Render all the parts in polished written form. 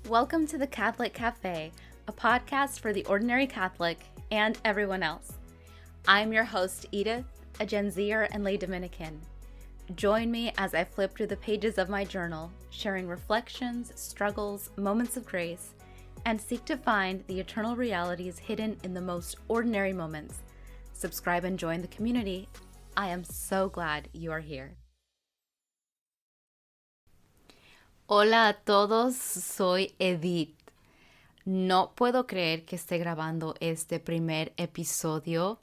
Welcome to the Catholic Cafe, a podcast for the ordinary Catholic and everyone else. I'm your host, Edith, a Gen Zer and lay Dominican. Join me as I flip through the pages of my journal, sharing reflections, struggles, moments of grace, and seek to find the eternal realities hidden in the most ordinary moments. Subscribe and join the community. I am so glad you are here. Hola a todos, soy Edith. No puedo creer que esté grabando este primer episodio.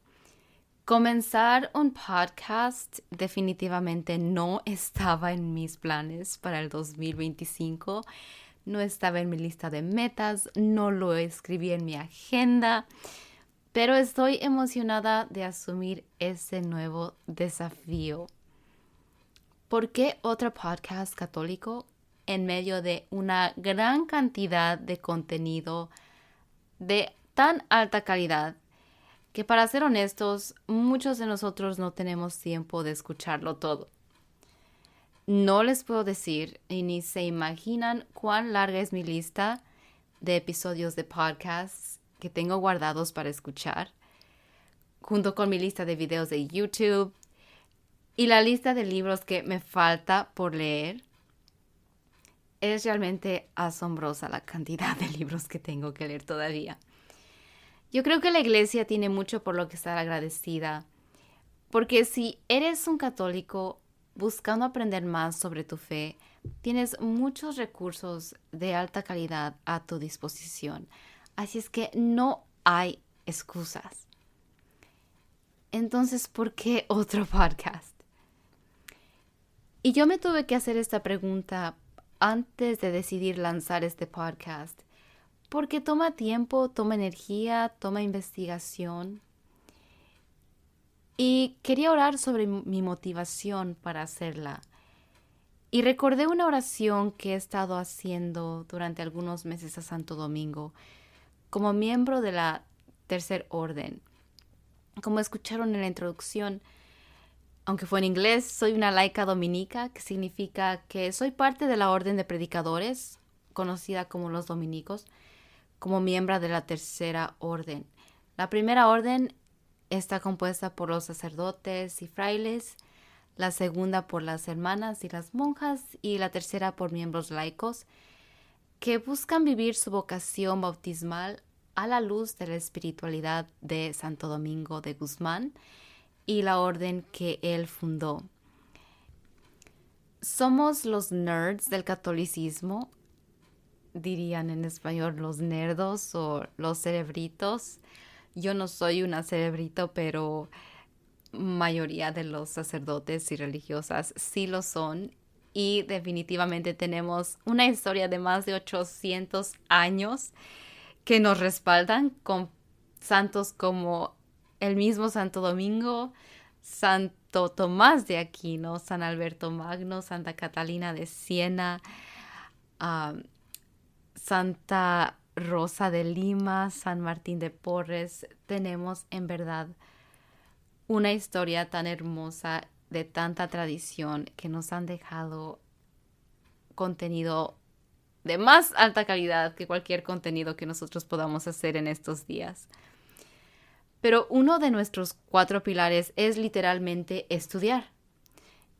Comenzar un podcast definitivamente no estaba en mis planes para el 2025. No estaba en mi lista de metas, no lo escribí en mi agenda, pero estoy emocionada de asumir ese nuevo desafío. ¿Por qué otro podcast católico en medio de una gran cantidad de contenido de tan alta calidad que, para ser honestos, muchos de nosotros no tenemos tiempo de escucharlo todo? No les puedo decir y ni se imaginan cuán larga es mi lista de episodios de podcasts que tengo guardados para escuchar, junto con mi lista de videos de YouTube y la lista de libros que me falta por leer. Es realmente asombrosa la cantidad de libros que tengo que leer todavía. Yo creo que la iglesia tiene mucho por lo que estar agradecida, porque si eres un católico buscando aprender más sobre tu fe, tienes muchos recursos de alta calidad a tu disposición. Así es que no hay excusas. Entonces, ¿por qué otro podcast? Y yo me tuve que hacer esta pregunta antes de decidir lanzar este podcast, porque toma tiempo, toma energía, toma investigación. Y quería orar sobre mi motivación para hacerla. Y recordé una oración que he estado haciendo durante algunos meses a Santo Domingo, como miembro de la Tercer Orden. Como escucharon en la introducción, aunque fue en inglés, soy una laica dominica, que significa que soy parte de la Orden de Predicadores, conocida como los dominicos, como miembro de la Tercera Orden. La primera orden está compuesta por los sacerdotes y frailes, la segunda por las hermanas y las monjas, y la tercera por miembros laicos, que buscan vivir su vocación bautismal a la luz de la espiritualidad de Santo Domingo de Guzmán y la orden que él fundó. Somos los nerds del catolicismo, dirían en español los nerdos o los cerebritos. Yo no soy una cerebrito, pero mayoría de los sacerdotes y religiosas sí lo son. Y definitivamente tenemos una historia de más de 800 años que nos respaldan, con santos como el mismo Santo Domingo, Santo Tomás de Aquino, San Alberto Magno, Santa Catalina de Siena, Santa Rosa de Lima, San Martín de Porres. Tenemos en verdad una historia tan hermosa de tanta tradición que nos han dejado contenido de más alta calidad que cualquier contenido que nosotros podamos hacer en estos días. Pero uno de nuestros 4 pilares es literalmente estudiar.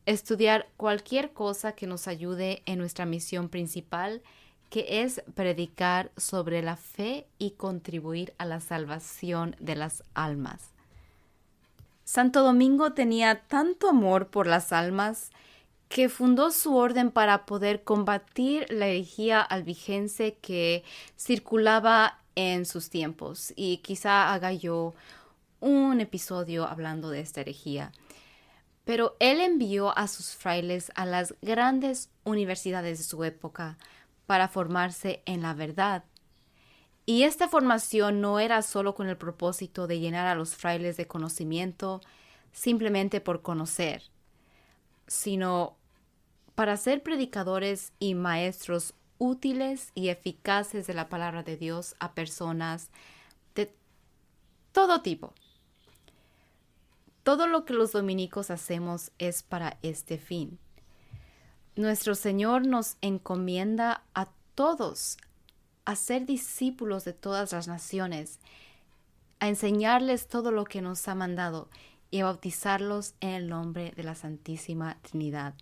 Estudiar cualquier cosa que nos ayude en nuestra misión principal, que es predicar sobre la fe y contribuir a la salvación de las almas. Santo Domingo tenía tanto amor por las almas que fundó su orden para poder combatir la herejía albigense que circulaba en sus tiempos. Y quizá haga yo un episodio hablando de esta herejía. Pero él envió a sus frailes a las grandes universidades de su época para formarse en la verdad. Y esta formación no era solo con el propósito de llenar a los frailes de conocimiento, simplemente por conocer, sino para ser predicadores y maestros útiles y eficaces de la palabra de Dios a personas de todo tipo. Todo lo que los dominicos hacemos es para este fin. Nuestro Señor nos encomienda a todos a ser discípulos de todas las naciones, a enseñarles todo lo que nos ha mandado y a bautizarlos en el nombre de la Santísima Trinidad.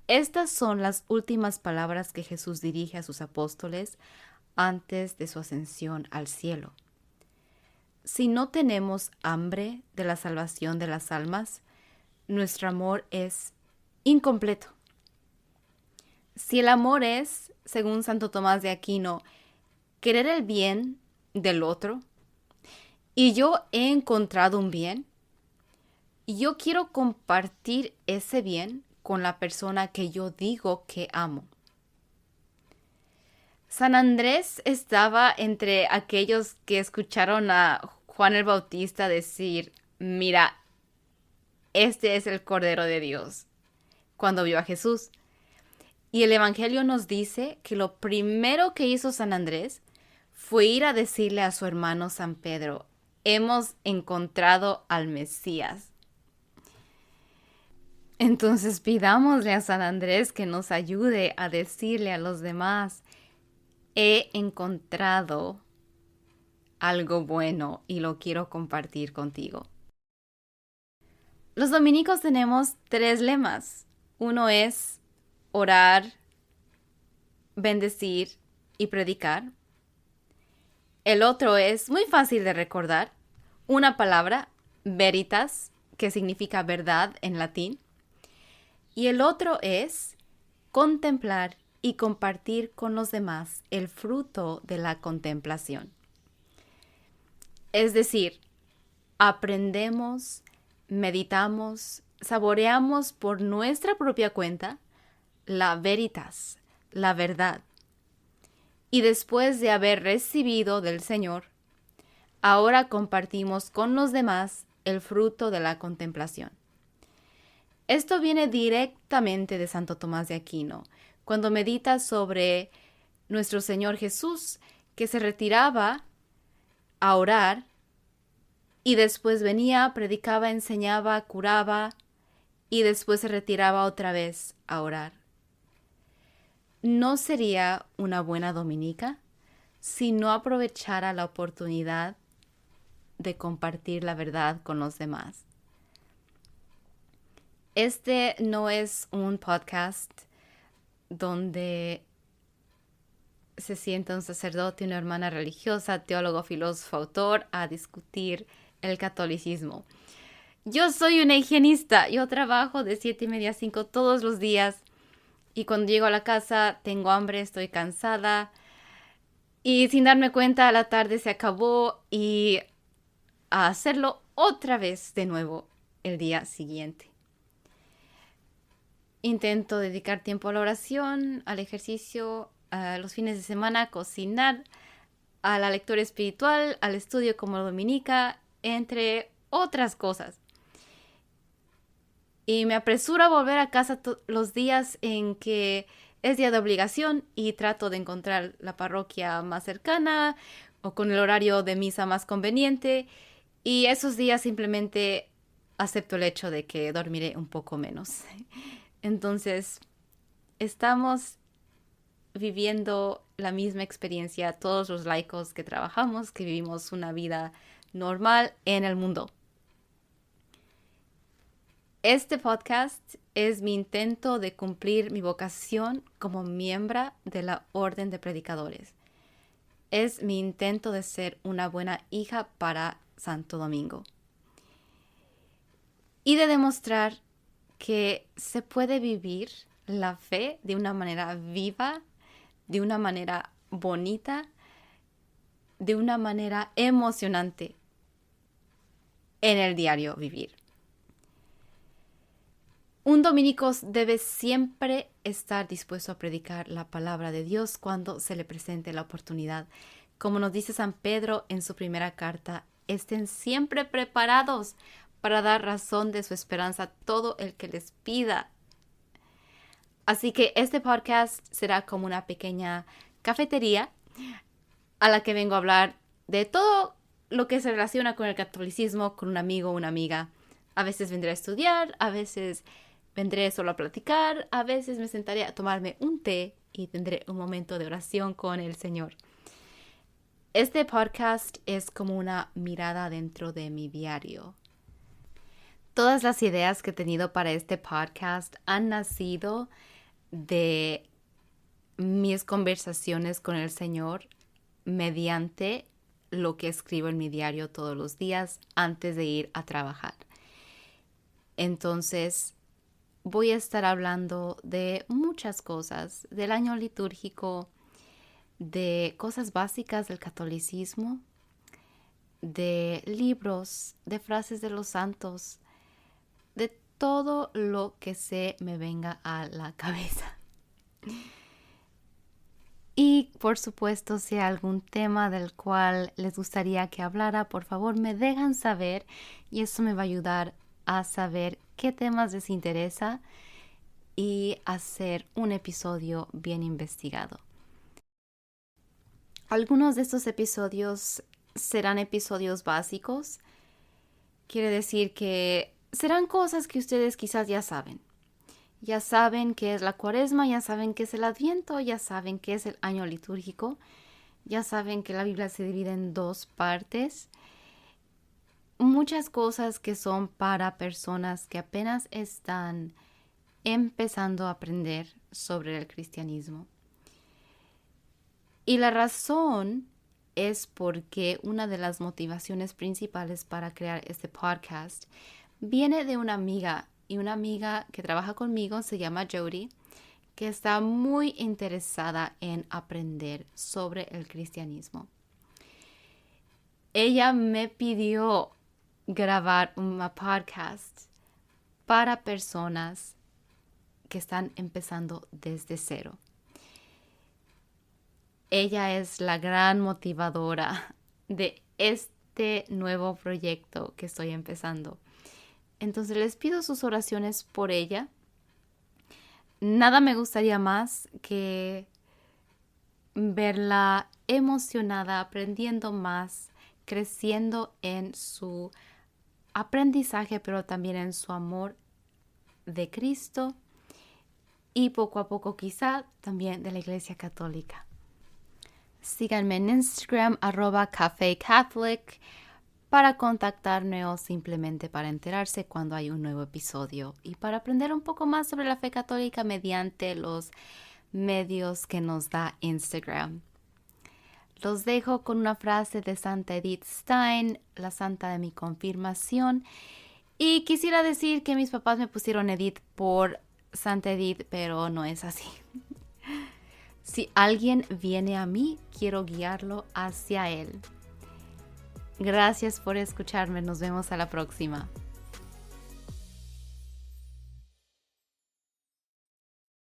Estas son las últimas palabras que Jesús dirige a sus apóstoles antes de su ascensión al cielo. Si no tenemos hambre de la salvación de las almas, nuestro amor es incompleto. Si el amor es, según Santo Tomás de Aquino, querer el bien del otro, y yo he encontrado un bien, yo quiero compartir ese bien con la persona que yo digo que amo. San Andrés estaba entre aquellos que escucharon a Juan el Bautista decir, mira, este es el Cordero de Dios, cuando vio a Jesús. Y el Evangelio nos dice que lo primero que hizo San Andrés fue ir a decirle a su hermano San Pedro, hemos encontrado al Mesías. Entonces pidámosle a San Andrés que nos ayude a decirle a los demás, he encontrado algo bueno y lo quiero compartir contigo. Los dominicos tenemos 3 lemas. Uno es orar, bendecir y predicar. El otro es muy fácil de recordar. Una palabra, veritas, que significa verdad en latín. Y el otro es contemplar y compartir con los demás el fruto de la contemplación. Es decir, aprendemos, meditamos, saboreamos por nuestra propia cuenta la veritas, la verdad. Y después de haber recibido del Señor, ahora compartimos con los demás el fruto de la contemplación. Esto viene directamente de Santo Tomás de Aquino, cuando medita sobre nuestro Señor Jesús, que se retiraba a orar y después venía, predicaba, enseñaba, curaba y después se retiraba otra vez a orar. ¿No sería una buena dominica si no aprovechara la oportunidad de compartir la verdad con los demás? Este no es un podcast donde se sienta un sacerdote, una hermana religiosa, teólogo, filósofo, autor a discutir el catolicismo. Yo soy una higienista, yo trabajo de 7:30 a 5 todos los días y cuando llego a la casa tengo hambre, estoy cansada y sin darme cuenta la tarde se acabó y a hacerlo otra vez de nuevo el día siguiente. Intento dedicar tiempo a la oración, al ejercicio, a los fines de semana, a cocinar, a la lectura espiritual, al estudio como dominica, entre otras cosas. Y me apresuro a volver a casa los días en que es día de obligación y trato de encontrar la parroquia más cercana o con el horario de misa más conveniente. Y esos días simplemente acepto el hecho de que dormiré un poco menos. Entonces, estamos viviendo la misma experiencia todos los laicos que trabajamos, que vivimos una vida normal en el mundo. Este podcast es mi intento de cumplir mi vocación como miembro de la Orden de Predicadores. Es mi intento de ser una buena hija para Santo Domingo. Y de demostrar que se puede vivir la fe de una manera viva, de una manera bonita, de una manera emocionante en el diario vivir. Un dominico debe siempre estar dispuesto a predicar la palabra de Dios cuando se le presente la oportunidad. Como nos dice San Pedro en su primera carta, estén siempre preparados para dar razón de su esperanza a todo el que les pida. Así que este podcast será como una pequeña cafetería a la que vengo a hablar de todo lo que se relaciona con el catolicismo, con un amigo o una amiga. A veces vendré a estudiar, a veces vendré solo a platicar, a veces me sentaré a tomarme un té y tendré un momento de oración con el Señor. Este podcast es como una mirada dentro de mi diario. Todas las ideas que he tenido para este podcast han nacido de mis conversaciones con el Señor mediante lo que escribo en mi diario todos los días antes de ir a trabajar. Entonces, voy a estar hablando de muchas cosas, del año litúrgico, de cosas básicas del catolicismo, de libros, de frases de los santos, de todo lo que se me venga a la cabeza. Y por supuesto, si hay algún tema del cual les gustaría que hablara, por favor me dejan saber y eso me va a ayudar a saber qué temas les interesa y hacer un episodio bien investigado. Algunos de estos episodios serán episodios básicos. Quiere decir que serán cosas que ustedes quizás ya saben. Ya saben qué es la Cuaresma, ya saben qué es el Adviento, ya saben qué es el año litúrgico, ya saben que la Biblia se divide en 2 partes. Muchas cosas que son para personas que apenas están empezando a aprender sobre el cristianismo. Y la razón es porque una de las motivaciones principales para crear este podcast viene de una amiga. Y una amiga que trabaja conmigo se llama Jody, que está muy interesada en aprender sobre el cristianismo. Ella me pidió grabar un podcast para personas que están empezando desde cero. Ella es la gran motivadora de este nuevo proyecto que estoy empezando. Entonces les pido sus oraciones por ella. Nada me gustaría más que verla emocionada, aprendiendo más, creciendo en su aprendizaje, pero también en su amor de Cristo y poco a poco quizá también de la Iglesia Católica. Síganme en Instagram @cafecatholic para contactarme o simplemente para enterarse cuando hay un nuevo episodio y para aprender un poco más sobre la fe católica mediante los medios que nos da Instagram. Los dejo con una frase de Santa Edith Stein, la santa de mi confirmación. Y quisiera decir que mis papás me pusieron Edith por Santa Edith, pero no es así. Si alguien viene a mí, quiero guiarlo hacia él. Gracias por escucharme. Nos vemos a la próxima.